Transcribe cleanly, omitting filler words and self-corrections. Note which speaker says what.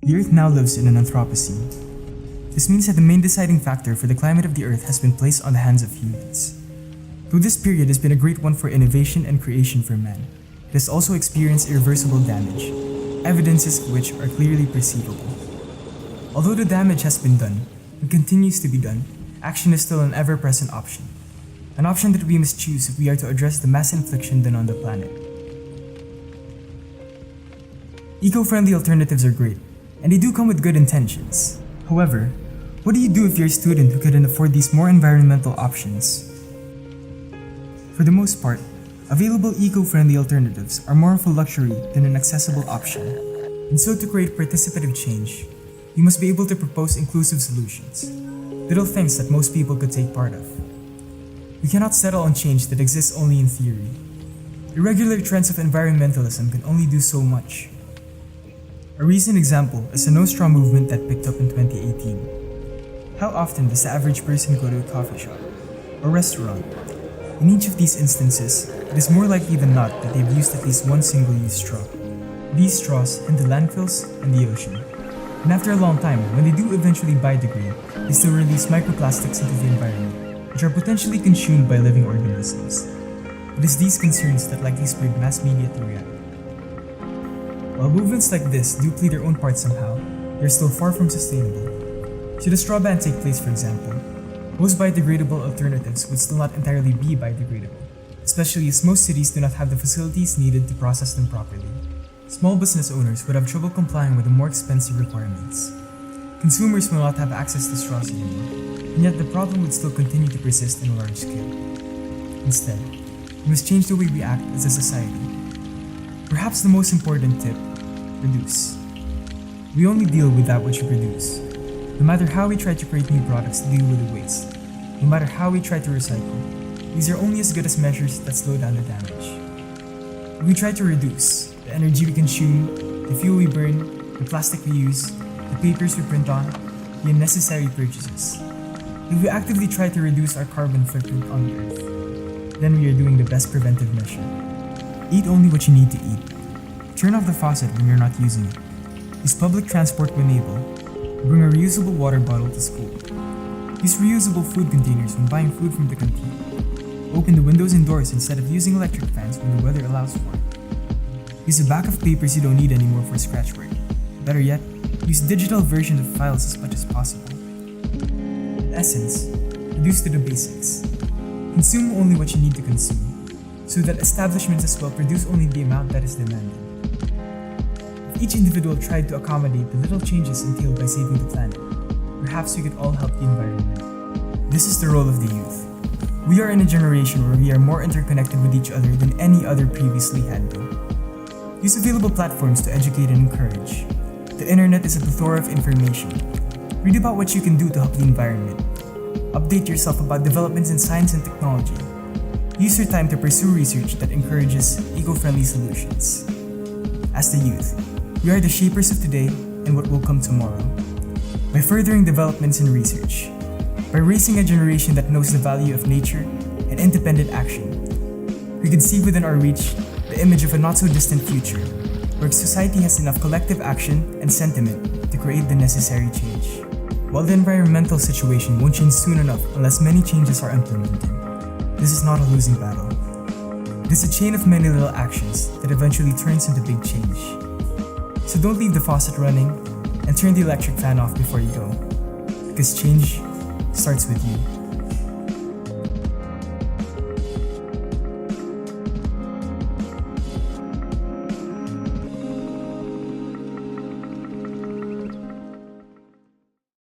Speaker 1: The Earth now lives in an Anthropocene. This means that the main deciding factor for the climate of the Earth has been placed on the hands of humans. Though this period has been a great one for innovation and creation for man, it has also experienced irreversible damage, evidences of which are clearly perceivable. Although the damage has been done, and continues to be done, action is still an ever-present option. An option that we must choose if we are to address the mass infliction done on the planet. Eco-friendly alternatives are great, and they do come with good intentions. However, what do you do if you're a student who couldn't afford these more environmental options? For the most part, available eco-friendly alternatives are more of a luxury than an accessible option. And so to create participative change, you must be able to propose inclusive solutions, little things that most people could take part of. We cannot settle on change that exists only in theory. Irregular trends of environmentalism can only do so much. A recent example is the No Straw movement that picked up in 2018. How often does the average person go to a coffee shop or restaurant? In each of these instances, it is more likely than not that they've used at least one single-use straw. These straws head to landfills and the ocean. And after a long time, when they do eventually biodegrade, they still release microplastics into the environment, which are potentially consumed by living organisms. It is these concerns that likely spurred mass media to react. While movements like this do play their own part somehow, they are still far from sustainable. Should a straw ban take place, for example, most biodegradable alternatives would still not entirely be biodegradable, especially as most cities do not have the facilities needed to process them properly. Small business owners would have trouble complying with the more expensive requirements. Consumers will not have access to straws anymore, and yet the problem would still continue to persist on a large scale. Instead, we must change the way we act as a society. Perhaps the most important tip: reduce. We only deal with that which we produce. No matter how we try to create new products to deal with the waste, no matter how we try to recycle, these are only as good as measures that slow down the damage. If we try to reduce the energy we consume, the fuel we burn, the plastic we use, the papers we print on, the unnecessary purchases. If we actively try to reduce our carbon footprint on the earth, then we are doing the best preventive measure. Eat only what you need to eat. Turn off the faucet when you're not using it. Use public transport when able. Bring a reusable water bottle to school. Use reusable food containers when buying food from the canteen. Open the windows and doors instead of using electric fans when the weather allows for it. Use a back of papers you don't need anymore for scratch work. Better yet, use digital versions of files as much as possible. In essence, reduce to the basics. Consume only what you need to consume, so that establishments as well produce only the amount that is demanded. If each individual tried to accommodate the little changes entailed by saving the planet, perhaps we could all help the environment. This is the role of the youth. We are in a generation where we are more interconnected with each other than any other previously had been. Use available platforms to educate and encourage. The internet is a plethora of information. Read about what you can do to help the environment. Update yourself about developments in science and technology. Use your time to pursue research that encourages eco-friendly solutions. As the youth, we are the shapers of today and what will come tomorrow. By furthering developments in research, by raising a generation that knows the value of nature and independent action, we can see within our reach the image of a not-so-distant future, where society has enough collective action and sentiment to create the necessary change. While the environmental situation won't change soon enough unless many changes are implemented, this is not a losing battle. It is a chain of many little actions that eventually turns into big change. So don't leave the faucet running and turn the electric fan off before you go, because change starts with you.